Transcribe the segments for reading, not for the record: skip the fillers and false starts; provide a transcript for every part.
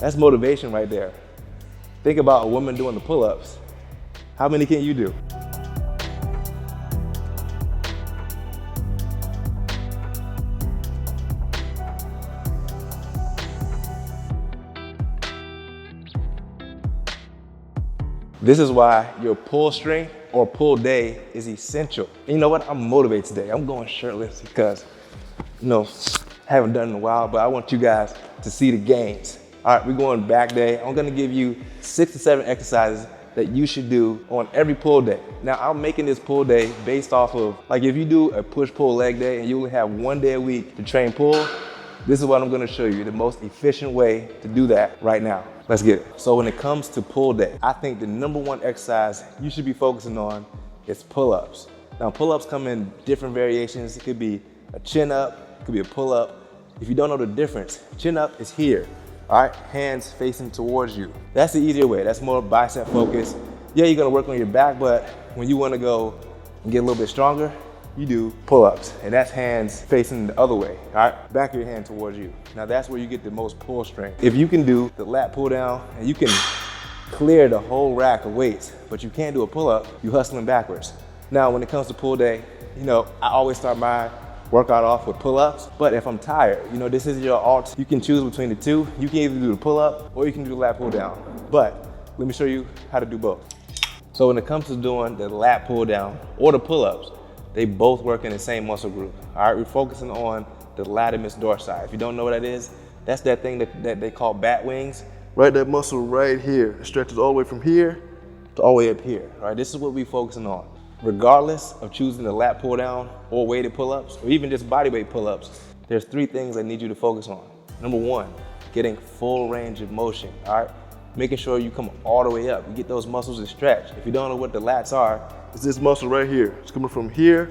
That's motivation right there. Think about a woman doing the pull-ups. How many can you do? This is why your pull strength or pull day is essential. And you know what? I'm motivated today. I'm going shirtless because, haven't done it in a while, but I want you guys to see the gains. All right, we're going back day. I'm gonna give you 6 to 7 exercises that you should do on every pull day. Now, I'm making this pull day based off of, like if you do a push-pull leg day and you only have 1 day a week to train pull, this is what I'm gonna show you, the most efficient way to do that right now. Let's get it. So when it comes to pull day, I think the #1 exercise you should be focusing on is pull-ups. Now, pull-ups come in different variations. It could be a chin-up, it could be a pull-up. If you don't know the difference, chin-up is here. All right, hands facing towards you. That's the easier way. That's more bicep focused. Yeah, you're gonna work on your back, but when you wanna go and get a little bit stronger, you do pull-ups, and that's hands facing the other way, all right? Back of your hand towards you. Now that's where you get the most pull strength. If you can do the lat pull down and you can clear the whole rack of weights, but you can't do a pull-up, you're hustling backwards. Now, when it comes to pull day, I always start my workout off with pull-ups, but if I'm tired, this is your alt. You can choose between the two. You can either do the pull-up or you can do the lat pull down. But let me show you how to do both. So when it comes to doing the lat pull down or the pull-ups, they both work in the same muscle group. All right, we're focusing on the latissimus dorsi. If you don't know what that is, that's that thing that they call bat wings. Right, that muscle right here. It stretches all the way from here to all the way up here. All right, this is what we're focusing on. Regardless of choosing the lat pull down or weighted pull-ups, or even just body weight pull-ups, there's 3 things I need you to focus on. #1, getting full range of motion, all right? Making sure you come all the way up. You get those muscles to stretch. If you don't know what the lats are, it's this muscle right here. It's coming from here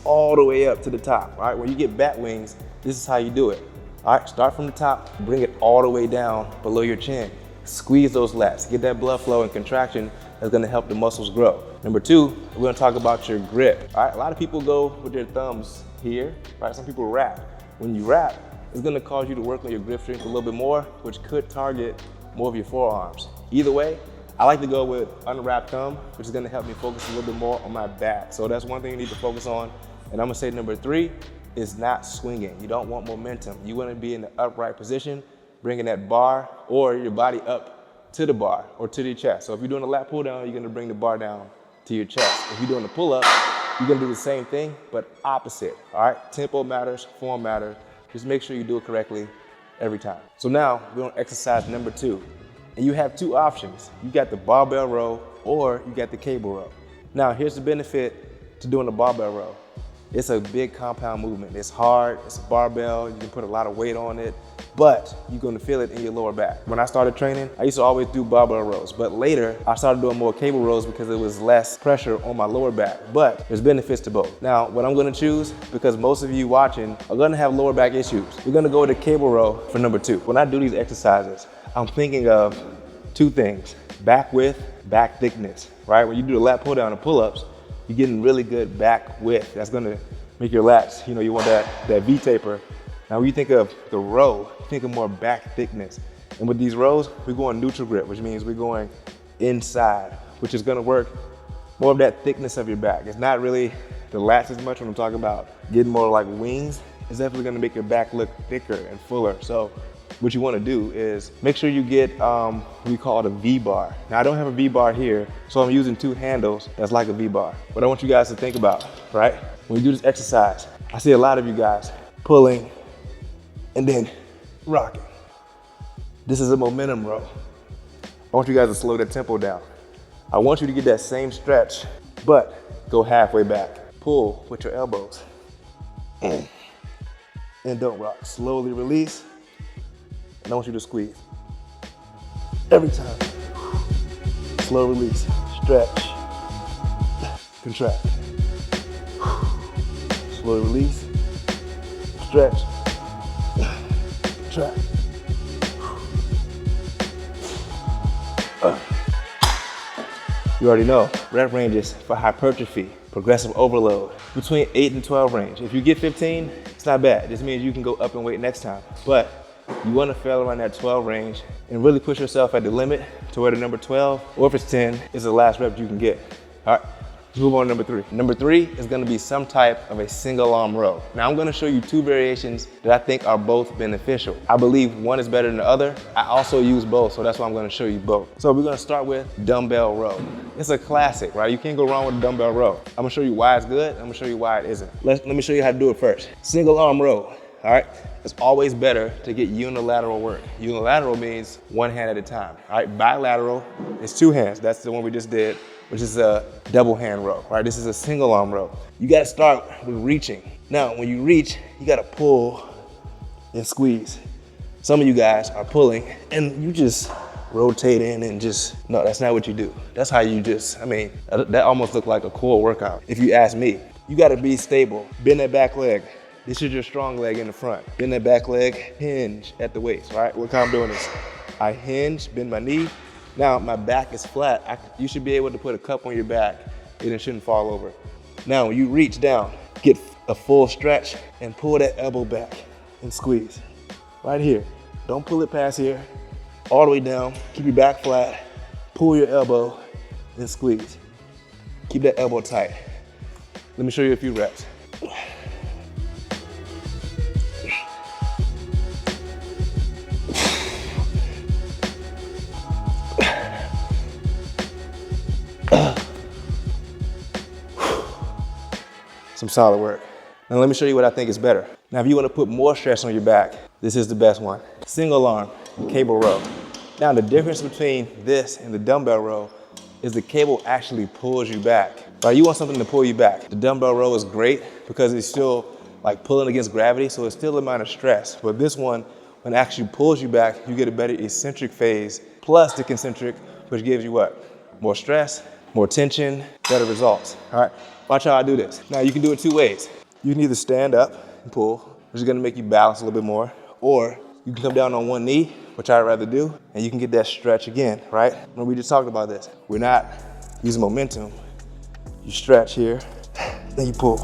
all the way up to the top, all right? When you get bat wings, this is how you do it. All right, start from the top, bring it all the way down below your chin. Squeeze those lats, get that blood flow and contraction that's gonna help the muscles grow. #2, we're gonna talk about your grip. All right, a lot of people go with their thumbs here, right? Some people wrap. When you wrap, it's gonna cause you to work on your grip strength a little bit more, which could target more of your forearms. Either way, I like to go with unwrapped thumb, which is gonna help me focus a little bit more on my back. So that's one thing you need to focus on. And I'm gonna say #3 is not swinging. You don't want momentum. You wanna be in the upright position, bringing that bar or your body up to the bar or to the chest. So if you're doing a lat pull down, you're gonna bring the bar down to your chest. If you're doing a pull up, you're gonna do the same thing, but opposite, all right? Tempo matters, form matters. Just make sure you do it correctly every time. So now we're on exercise #2. And you have 2 options. You got the barbell row or you got the cable row. Now here's the benefit to doing the barbell row. It's a big compound movement. It's hard, it's a barbell, you can put a lot of weight on it, but you're gonna feel it in your lower back. When I started training, I used to always do barbell rows, but later I started doing more cable rows because it was less pressure on my lower back, but there's benefits to both. Now, what I'm gonna choose, because most of you watching are gonna have lower back issues, we're gonna go with the cable row for #2. When I do these exercises, I'm thinking of 2 things, back width, back thickness, right? When you do the lat pull down and pull-ups, you're getting really good back width. That's gonna make your lats, you want that V taper. Now when you think of the row, think of more back thickness. And with these rows, we're going neutral grip, which means we're going inside, which is gonna work more of that thickness of your back. It's not really the lats as much when I'm talking about getting more like wings. It's definitely gonna make your back look thicker and fuller. So what you wanna do is make sure you get what we call a V-bar. Now I don't have a V-bar here, so I'm using 2 handles that's like a V-bar. What I want you guys to think about, right? When you do this exercise, I see a lot of you guys pulling and then rocking. This is a momentum row. I want you guys to slow that tempo down. I want you to get that same stretch, but go halfway back. Pull with your elbows. And don't rock. Slowly release. And I want you to squeeze. Every time. Slow release. Stretch. Contract. Slow release. Stretch. Contract. You already know, rep ranges for hypertrophy, progressive overload, between 8 and 12 range. If you get 15, it's not bad. This means you can go up in weight next time. But You want to fail around that 12 range and really push yourself at the limit to where the number 12, or if it's 10, is the last rep you can get. All right, let's move on to number 3. Number 3 is going to be some type of a single arm row. Now I'm going to show you 2 variations that I think are both beneficial. I believe one is better than the other. I also use both, so that's why I'm going to show you both. So we're going to start with dumbbell row. It's a classic, right? You can't go wrong with a dumbbell row. I'm going to show you why it's good. I'm going to show you why it isn't. Let me show you how to do it first. Single arm row. All right, it's always better to get unilateral work. Unilateral means one hand at a time. All right, bilateral is 2 hands. That's the one we just did, which is a double hand row. All right, this is a single arm row. You gotta start with reaching. Now, when you reach, you gotta pull and squeeze. Some of you guys are pulling and you just rotate in and just, no, that's not what you do. That's how you just, I mean, that almost looked like a core workout. If you ask me, you gotta be stable. Bend that back leg. This is your strong leg in the front. Bend that back leg, hinge at the waist, all right? Look how I'm doing this. I hinge, bend my knee. Now my back is flat. You should be able to put a cup on your back and it shouldn't fall over. Now when you reach down, get a full stretch and pull that elbow back and squeeze. Right here. Don't pull it past here. All the way down, keep your back flat, pull your elbow and squeeze. Keep that elbow tight. Let me show you a few reps. Some solid work. Now let me show you what I think is better. Now if you want to put more stress on your back, this is the best one. Single arm, cable row. Now the difference between this and the dumbbell row is the cable actually pulls you back. Right, you want something to pull you back. The dumbbell row is great because it's still like pulling against gravity, so it's still a amount of stress. But this one, when it actually pulls you back, you get a better eccentric phase, plus the concentric, which gives you what? More stress, more tension, better results, all right? Watch how I do this. Now you can do it 2 ways. You can either stand up and pull, which is gonna make you balance a little bit more, or you can come down on one knee, which I'd rather do, and you can get that stretch again, right? When we just talked about this, we're not using momentum. You stretch here, then you pull.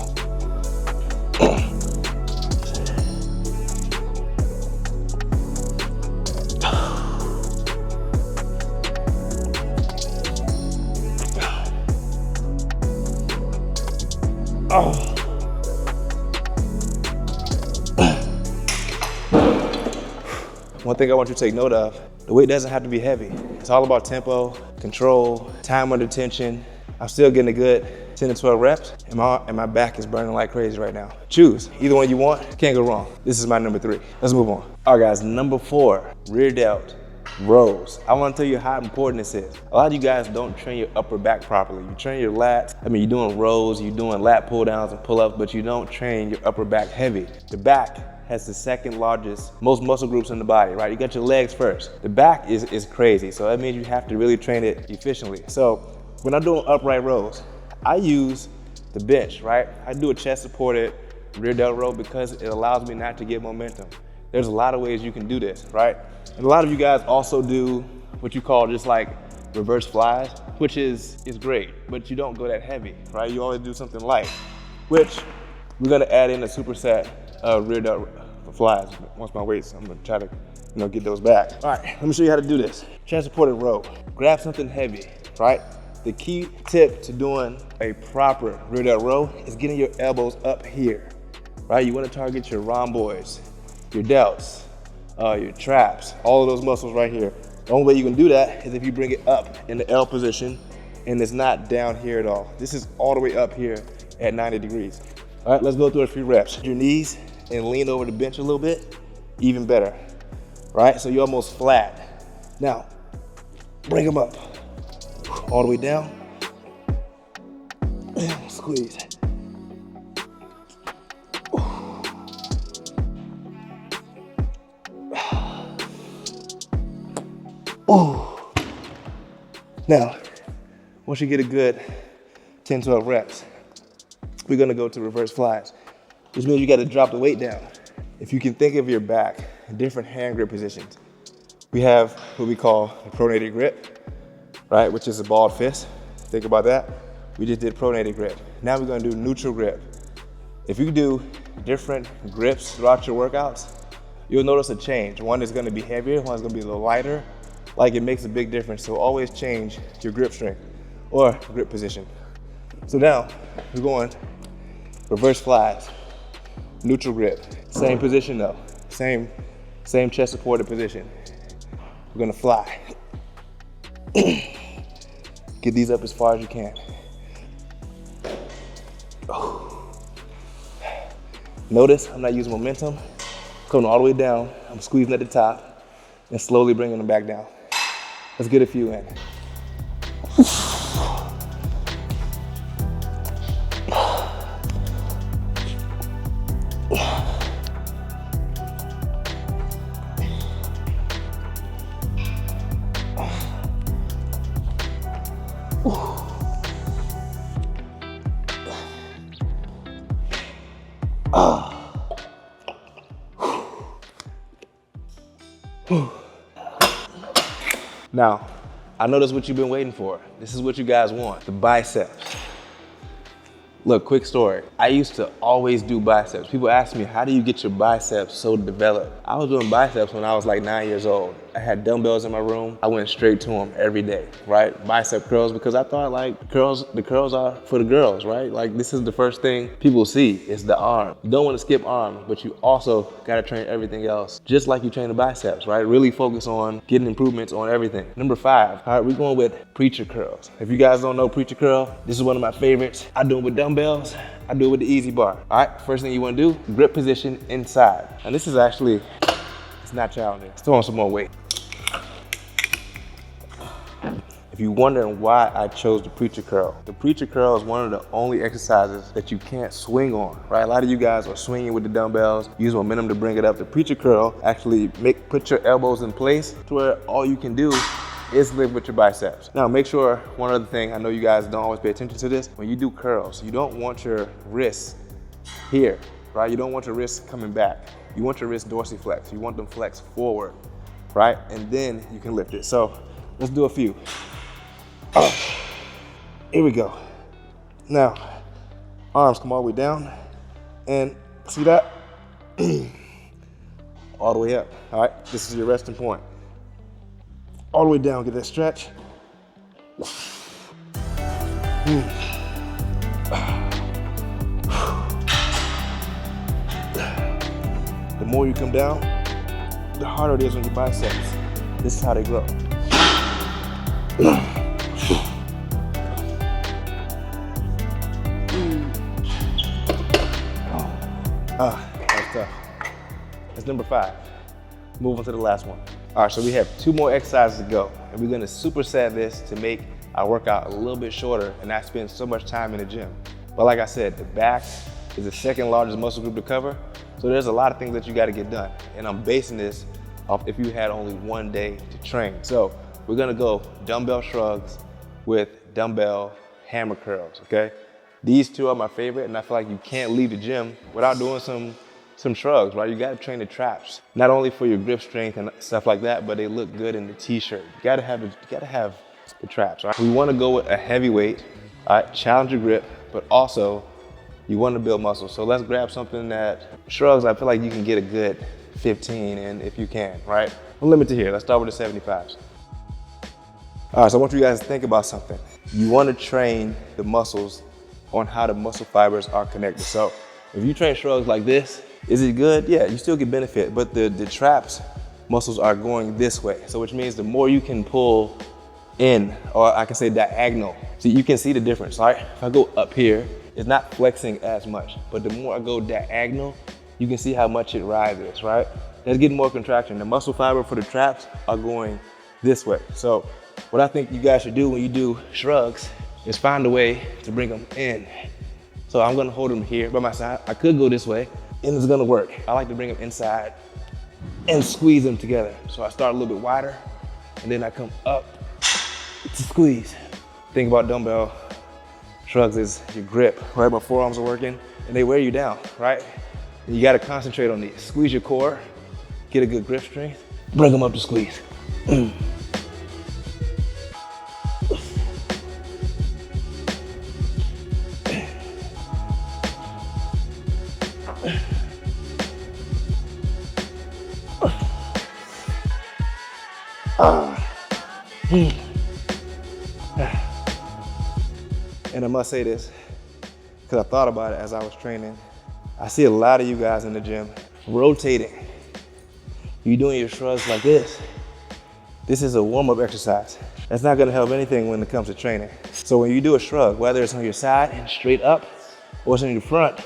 One thing I want you to take note of, the weight doesn't have to be heavy. It's all about tempo, control, time under tension. I'm still getting a good 10 to 12 reps, and my back is burning like crazy right now. Choose, either one you want, can't go wrong. This is my number 3. Let's move on. All right guys, number 4, rear delt rows. I want to tell you how important this is. A lot of you guys don't train your upper back properly. You train your lats. I mean, you're doing rows, you're doing lat pull downs and pull ups, but you don't train your upper back heavy. The back has the second largest, most muscle groups in the body, right? You got your legs first. The back is crazy, so that means you have to really train it efficiently. So when I'm doing upright rows, I use the bench, right? I do a chest supported rear delt row because it allows me not to get momentum. There's a lot of ways you can do this, right? And a lot of you guys also do what you call just like reverse flies, which is great, but you don't go that heavy, right? You always do something light, which we're gonna add in a superset rear delt flies. Once my weights, I'm gonna try to get those back. All right, let me show you how to do this. Chest supported row. Grab something heavy, right? The key tip to doing a proper rear delt row is getting your elbows up here, right? You wanna target your rhomboids, your delts, your traps, all of those muscles right here. The only way you can do that is if you bring it up in the L position and it's not down here at all. This is all the way up here at 90 degrees. All right, let's go through a few reps. Your knees and lean over the bench a little bit, even better, right? So you're almost flat. Now, bring them up, all the way down, squeeze. Now, once you get a good 10, 12 reps, we're gonna go to reverse flies, which means you gotta drop the weight down. If you can think of your back in different hand grip positions, we have what we call a pronated grip, right, which is a balled fist. Think about that. We just did pronated grip. Now we're gonna do neutral grip. If you do different grips throughout your workouts, you'll notice a change. One is gonna be heavier, one's gonna be a little lighter. Like it makes a big difference. So always change your grip strength or grip position. So now we're going reverse flies, neutral grip. Same position though, same chest supported position. We're gonna fly. Get these up as far as you can. Notice I'm not using momentum. Coming all the way down, I'm squeezing at the top and slowly bringing them back down. Let's get a few in. Now, I know this is what you've been waiting for. This is what you guys want, the biceps. Look, quick story. I used to always do biceps. People ask me, how do you get your biceps so developed? I was doing biceps when I was like 9 years old. I had dumbbells in my room. I went straight to them every day, right? Bicep curls, because I thought like the curls are for the girls, right? Like this is the first thing people see, is the arm. You don't want to skip arms, but you also gotta train everything else, just like you train the biceps, right? Really focus on getting improvements on everything. Number 5, all right, we're going with preacher curls. If you guys don't know preacher curl, this is one of my favorites. I do it with dumbbells. I do it with the easy bar. All right, first thing you want to do, grip position inside. And this is actually, it's not challenging. Let's throw on some more weight. If you're wondering why I chose the preacher curl is one of the only exercises that you can't swing on, right? A lot of you guys are swinging with the dumbbells, use momentum to bring it up. The preacher curl actually put your elbows in place to where all you can do is lift with your biceps. Now make sure, one other thing, I know you guys don't always pay attention to this, when you do curls, you don't want your wrists here, right? You don't want your wrists coming back. You want your wrists dorsiflex. You want them flex forward, right? And then you can lift it. So let's do a few. Here we go. Now, arms come all the way down, and see that? All the way up, all right? This is your resting point. All the way down, get that stretch. The more you come down, the harder it is on your biceps. This is how they grow. That was tough. That's number 5. Move on to the last one. All right, so we have 2 more exercises to go, and we're gonna superset this to make our workout a little bit shorter and not spend so much time in the gym. But like I said, the back is the 2nd largest muscle group to cover, so there's a lot of things that you gotta get done. And I'm basing this off if you had only 1 day to train. So we're gonna go dumbbell shrugs with dumbbell hammer curls, okay? These 2 are my favorite, and I feel like you can't leave the gym without doing some shrugs, right? You gotta train the traps, not only for your grip strength and stuff like that, but they look good in the t-shirt. You gotta have the traps, right? We wanna go with a heavy weight, all right? Challenge your grip, but also you wanna build muscle. So let's grab something that, shrugs, I feel like you can get a good 15 in if you can, right? We'll limit to here. Let's start with the 75s. All right, so I want you guys to think about something. You wanna train the muscles on how the muscle fibers are connected. So if you train shrugs like this, is it good? Yeah, you still get benefit, but the traps muscles are going this way. So which means the more you can pull in, or I can say diagonal, so you can see the difference, right? If I go up here, it's not flexing as much, but the more I go diagonal, you can see how much it rises, right? That's getting more contraction. The muscle fiber for the traps are going this way. So what I think you guys should do when you do shrugs is find a way to bring them in. So I'm gonna hold them here by my side. I could go this way, and it's gonna work. I like to bring them inside and squeeze them together. So I start a little bit wider, and then I come up to squeeze. Think about dumbbell shrugs is your grip, right? My forearms are working, and they wear you down, right? And you gotta concentrate on these. Squeeze your core, get a good grip strength, bring them up to squeeze. And I must say this, because I thought about it as I was training. I see a lot of you guys in the gym rotating. You're doing your shrugs like this. This is a warm-up exercise. That's not gonna help anything when it comes to training. So when you do a shrug, whether it's on your side and straight up, or it's on your front,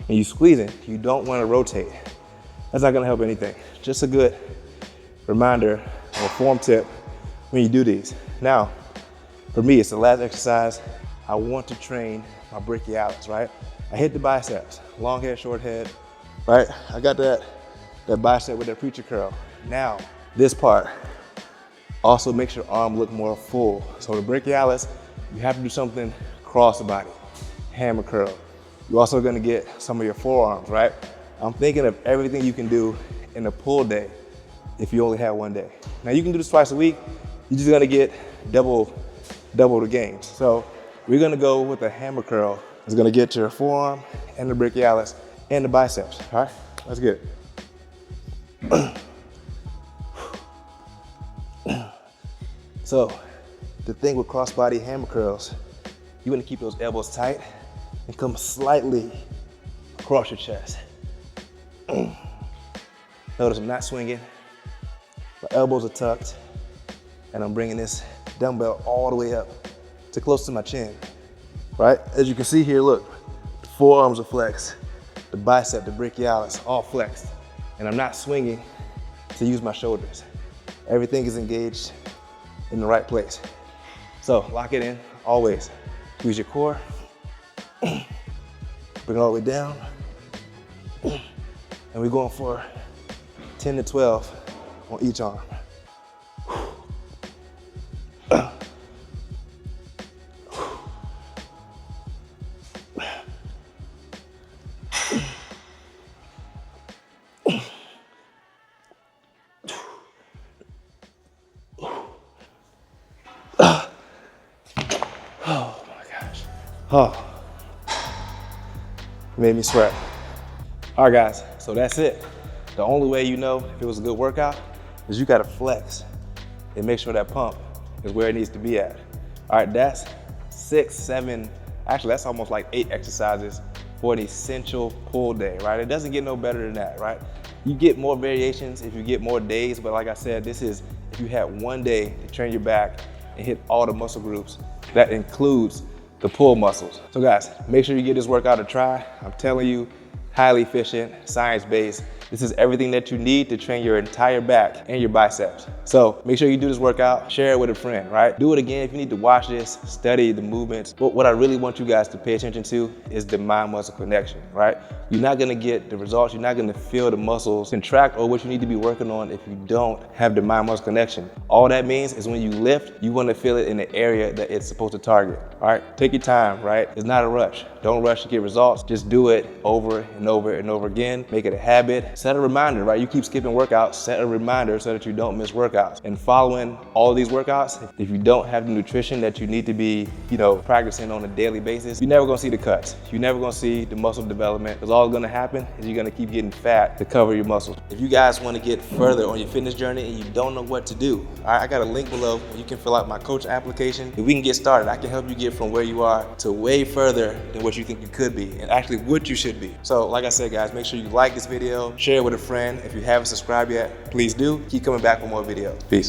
and you squeeze it, you don't wanna rotate. That's not gonna help anything. Just a good reminder or form tip when you do these. Now, for me, it's the last exercise. I want to train my brachialis, right? I hit the biceps, long head, short head, right? I got that bicep with that preacher curl. Now, this part also makes your arm look more full. So the brachialis, you have to do something across the body, hammer curl. You're also gonna get some of your forearms, right? I'm thinking of everything you can do in a pull day if you only have one day. Now you can do this twice a week, you're just gonna get double the gains. So we're gonna go with a hammer curl. It's gonna get your forearm and the brachialis and the biceps, all right? Let's get it. So the thing with crossbody hammer curls, you wanna keep those elbows tight and come slightly across your chest. Notice I'm not swinging, my elbows are tucked, and I'm bringing this dumbbell all the way up to close to my chin, right? As you can see here, look, the forearms are flexed, the bicep, the brachialis, all flexed, and I'm not swinging to use my shoulders. Everything is engaged in the right place. So lock it in, always. Use your core, bring it all the way down, and we're going for 10 to 12 on each arm. Oh my gosh. Oh, made me sweat. All right, guys, so that's it. The only way you know if it was a good workout is you gotta flex and make sure that pump is where it needs to be at. All right, that's 6, 7, actually that's almost like 8 exercises for an essential pull day, right? It doesn't get no better than that, right? You get more variations if you get more days, but like I said, this is if you had one day to train your back and hit all the muscle groups. That includes the pull muscles. So guys, make sure you give this workout a try. I'm telling you, highly efficient, science-based. This is everything that you need to train your entire back and your biceps. So make sure you do this workout, share it with a friend, right? Do it again if you need to watch this, study the movements. But what I really want you guys to pay attention to is the mind-muscle connection, right? You're not gonna get the results, you're not gonna feel the muscles contract or what you need to be working on if you don't have the mind-muscle connection. All that means is when you lift, you wanna feel it in the area that it's supposed to target, all right? Take your time, right? It's not a rush. Don't rush to get results. Just do it over and over and over again. Make it a habit. Set a reminder, right? You keep skipping workouts, set a reminder so that you don't miss workouts. And following all of these workouts, if you don't have the nutrition that you need to be, practicing on a daily basis, you're never gonna see the cuts. You're never gonna see the muscle development, because all that's gonna happen is you're gonna keep getting fat to cover your muscles. If you guys wanna get further on your fitness journey and you don't know what to do, all right, I got a link below where you can fill out my coach application. If we can get started, I can help you get from where you are to way further than what you think you could be, and actually what you should be. So like I said, guys, make sure you like this video, share it with a friend. If you haven't subscribed yet, please do. Keep coming back for more videos. Peace.